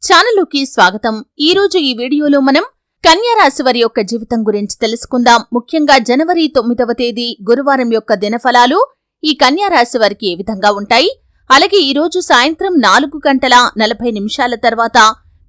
ఛానలుకి స్వాగతం. ఈ రోజు ఈ వీడియోలో మనం కన్యా రాశి వారి యొక్క జీవితం గురించి తెలుసుకుందాం. ముఖ్యంగా జనవరి 9వ తేదీ గురువారం యొక్క దినఫలాలు ఈ కన్యా రాశి వారికి ఏ విధంగా ఉంటాయి, అలాగే ఈ రోజు సాయంత్రం 4:40 తర్వాత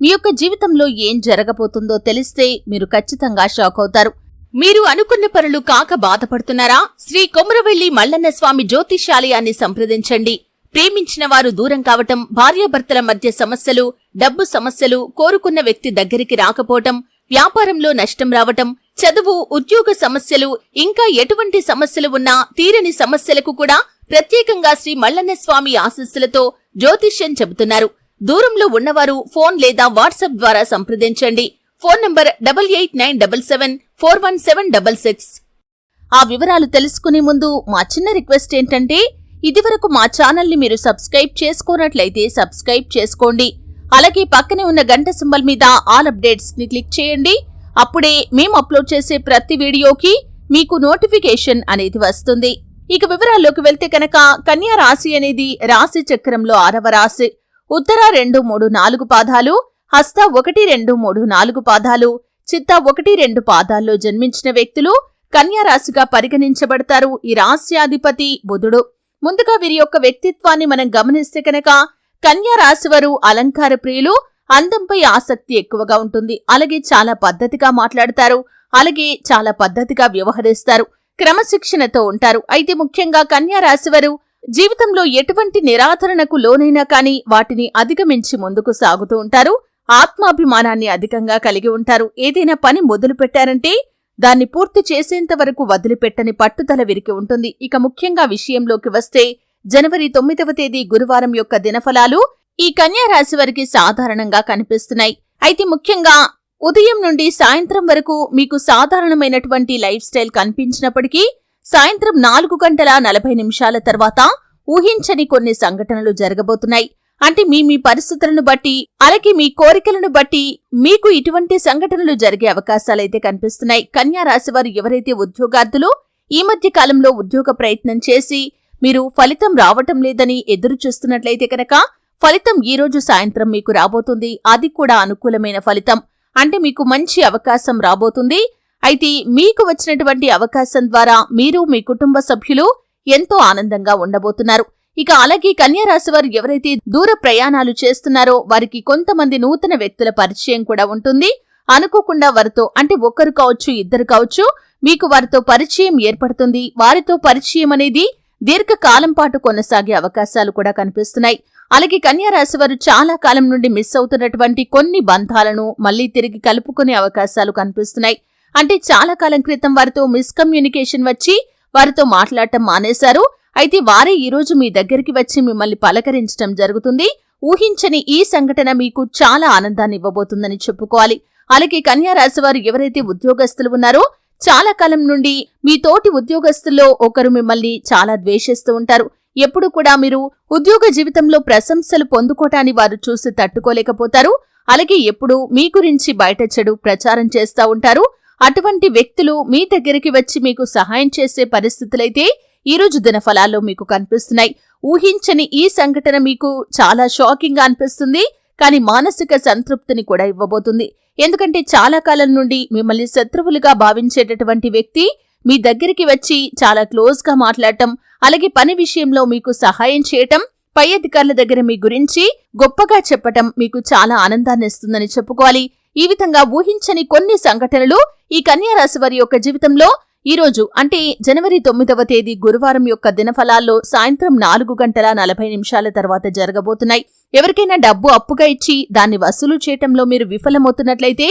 మీ యొక్క జీవితంలో ఏం జరగబోతుందో తెలిస్తే మీరు ఖచ్చితంగా షాక్ అవుతారు. మీరు అనుకున్న పనులు కాక బాధపడుతున్నారా? శ్రీ కొమురవెల్లి మల్లన్న స్వామి జ్యోతిషాలయాన్ని సంప్రదించండి. ప్రేమించిన వారు దూరం కావటం, భార్యాభర్తల మధ్య సమస్యలు, డబ్బు సమస్యలు, కోరుకున్న వ్యక్తి దగ్గరికి రాకపోవటం, వ్యాపారంలో నష్టం రావటం, చదువు, ఉద్యోగ సమస్యలు, ఇంకా ఎటువంటి సమస్యలు ఉన్నా తీరని సమస్యలకు కూడా ప్రత్యేకంగా శ్రీ మల్లన్న స్వామి ఆశీస్సులతో జ్యోతిష్యం చెబుతున్నారు. దూరంలో ఉన్నవారు ఫోన్ లేదా వాట్సాప్ ద్వారా సంప్రదించండి. Phone number 8897741766. ఆ వివరాలు తెలుసుకునే ముందు మా చిన్న రిక్వెస్ట్ ఏంటంటే, ఇదివరకు మా ఛానల్ ని మీరు సబ్స్క్రైబ్ చేసుకోనట్లయితే సబ్స్క్రైబ్ చేసుకోండి. అలాగే పక్కనే ఉన్న గంట సింబల్ మీద ఆల్ అప్డేట్స్ ని క్లిక్ చేయండి. అప్పుడే మేము అప్లోడ్ చేసే ప్రతి వీడియోకి మీకు నోటిఫికేషన్ అనేది వస్తుంది. ఇక వివరాల్లోకి వెళ్తే కనుక, కన్యా రాశి అనేది రాశి చక్రంలో 6వ రాశి. ఉత్తర 2, 3, 4 పాదాలు, హస్త 1, 2, 3, 4 పాదాలు, చిత్త 1, 2 పాదాల్లో జన్మించిన వ్యక్తులు కన్యా రాశిగా పరిగణించబడతారు. ఈ రాశ్యాధిపతి బుధుడు. ముందుగా వీరి యొక్క వ్యక్తిత్వాన్ని మనం గమనిస్తే కనుక, కన్యా రాశివారు అలంకార ప్రియులు, అందంపై ఆసక్తి ఎక్కువగా ఉంటుంది. అలాగే చాలా పద్ధతిగా మాట్లాడతారు, అలాగే చాలా పద్ధతిగా వ్యవహరిస్తారు, క్రమశిక్షణతో ఉంటారు. అయితే ముఖ్యంగా కన్యా రాశివారు జీవితంలో ఎటువంటి నిరాదరణకు లోనైనా కానీ వాటిని అధిగమించి ముందుకు సాగుతూ ఉంటారు. ఆత్మాభిమానాన్ని అధికంగా కలిగి ఉంటారు. ఏదైనా పని మొదలు పెట్టారంటే దాన్ని పూర్తి చేసేంత వరకు వదిలిపెట్టని పట్టుదల వీరికి ఉంటుంది. ఇక ముఖ్యంగా విషయంలోకి వస్తే, జనవరి 9వ తేదీ గురువారం యొక్క దినఫలాలు ఈ కన్యా రాశి వారికి సాధారణంగా కనిపిస్తున్నాయి. అయితే ముఖ్యంగా ఉదయం నుండి సాయంత్రం వరకు మీకు సాధారణమైనటువంటి లైఫ్ స్టైల్ కనిపించినప్పటికీ, సాయంత్రం 4:40 తర్వాత ఊహించని కొన్ని సంఘటనలు జరగబోతున్నాయి. అంటే మీ పరిస్థితులను బట్టి, అలాగే మీ కోరికలను బట్టి మీకు ఇటువంటి సంఘటనలు జరిగే అవకాశాలైతే కనిపిస్తున్నాయి. కన్యా రాశివారు ఎవరైతే ఉద్యోగార్థులు ఈ మధ్య కాలంలో ఉద్యోగ ప్రయత్నం చేసి మీరు ఫలితం రావటం లేదని ఎదురు చూస్తున్నట్లయితే కనుక, ఫలితం ఈ రోజు సాయంత్రం మీకు రాబోతుంది. అది కూడా అనుకూలమైన ఫలితం. అంటే మీకు మంచి అవకాశం రాబోతుంది. అయితే మీకు వచ్చినటువంటి అవకాశం ద్వారా మీరు మీ కుటుంబ సభ్యులు ఎంతో ఆనందంగా ఉండబోతున్నారు. ఇక అలాగే కన్యా రాశివారు ఎవరైతే దూర ప్రయాణాలు చేస్తున్నారో వారికి కొంతమంది నూతన వ్యక్తుల పరిచయం కూడా ఉంటుంది. అనుకోకుండా వారితో, అంటే ఒక్కరు కావచ్చు, ఇద్దరు కావచ్చు, మీకు వారితో పరిచయం ఏర్పడుతుంది. వారితో పరిచయం అనేది దీర్ఘకాలం పాటు కొనసాగే అవకాశాలు కూడా కనిపిస్తున్నాయి. అలాగే కన్యా రాశివారు చాలా కాలం నుండి మిస్ అవుతున్నటువంటి కొన్ని బంధాలను మళ్లీ తిరిగి కలుపుకునే అవకాశాలు కనిపిస్తున్నాయి. అంటే చాలా కాలం క్రితం వారితో మిస్కమ్యూనికేషన్ వచ్చి వారితో మాట్లాడటం మానేశారు. అయితే వారే ఈ రోజు మీ దగ్గరికి వచ్చి మిమ్మల్ని పలకరించడం జరుగుతుంది. ఊహించని ఈ సంఘటన మీకు చాలా ఆనందాన్ని ఇవ్వబోతుందని చెప్పుకోవాలి. అలాగే కన్యా రాశివారు ఎవరైతే ఉద్యోగస్తులు ఉన్నారో, చాలా కాలం నుండి మీ తోటి ఉద్యోగస్తుల్లో ఒకరు మిమ్మల్ని చాలా ద్వేషిస్తూ ఉంటారు. ఎప్పుడు కూడా మీరు ఉద్యోగ జీవితంలో ప్రశంసలు పొందుకోటాన్ని వారు చూసి తట్టుకోలేకపోతారు. అలాగే ఎప్పుడు మీ గురించి బయట చెడు ప్రచారం చేస్తూ ఉంటారు. అటువంటి వ్యక్తులు మీ దగ్గరికి వచ్చి మీకు సహాయం చేసే పరిస్థితులైతే ఈ రోజు దినఫలాల్లో మీకు కనిపిస్తున్నాయి. ఊహించని ఈ సంఘటన మీకు చాలా షాకింగ్ గా అనిపిస్తుంది, కానీ మానసిక సంతృప్తిని కూడా ఇవ్వబోతుంది. ఎందుకంటే చాలా కాలం నుండి మిమ్మల్ని శత్రువులుగా భావించేటటువంటి వ్యక్తి మీ దగ్గరికి వచ్చి చాలా క్లోజ్ గా మాట్లాడటం, అలాగే పని విషయంలో మీకు సహాయం చేయటం, పై అధికారుల దగ్గర మీ గురించి గొప్పగా చెప్పటం మీకు చాలా ఆనందాన్ని ఇస్తుందని చెప్పుకోవాలి. ఈ విధంగా ఊహించని కొన్ని సంఘటనలు ఈ కన్యా రాశి వారి యొక్క జీవితంలో ఈ రోజు, అంటే జనవరి 9వ తేదీ గురువారం యొక్క దినఫలాల్లో సాయంత్రం 4:40 తర్వాత జరగబోతున్నాయి. ఎవరికైనా డబ్బు అప్పుగా ఇచ్చి దాన్ని వసూలు చేయటంలో మీరు విఫలమవుతున్నట్లయితే,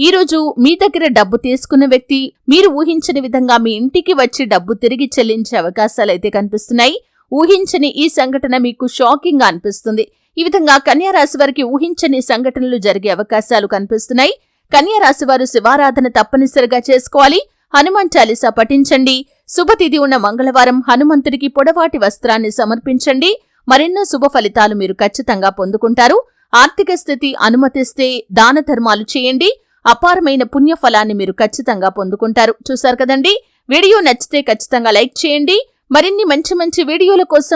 ఈ రోజు మీ దగ్గర డబ్బు తీసుకున్న వ్యక్తి మీరు ఊహించని విధంగా మీ ఇంటికి వచ్చి డబ్బు తిరిగి చెల్లించే అవకాశాలైతే కనిపిస్తున్నాయి. ఊహించని ఈ సంఘటన మీకు షాకింగ్ గా అనిపిస్తుంది. ఈ విధంగా కన్యా రాశి వారికి ఊహించని సంఘటనలు జరిగే అవకాశాలు కనిపిస్తున్నాయి. కన్యా రాశి వారు శివారాధన తప్పనిసరిగా చేసుకోవాలి. హనుమాన్ చాలీసా పఠించండి. శుభతిథి ఉన్న మంగళవారం హనుమంతుడికి పొడవాటి వస్త్రాన్ని సమర్పించండి. మరెన్నో శుభ ఫలితాలు మీరు ఖచ్చితంగా పొందుకుంటారు. ఆర్థిక స్థితి అనుమతిస్తే దాన ధర్మాలు చేయండి. అపారమైన పుణ్యఫలాన్ని మీరు ఖచ్చితంగా పొందుకుంటారు. చూశారు కదండి, వీడియో నచ్చితే ఖచ్చితంగా లైక్ చేయండి. మరిన్ని మంచి వీడియోల కోసం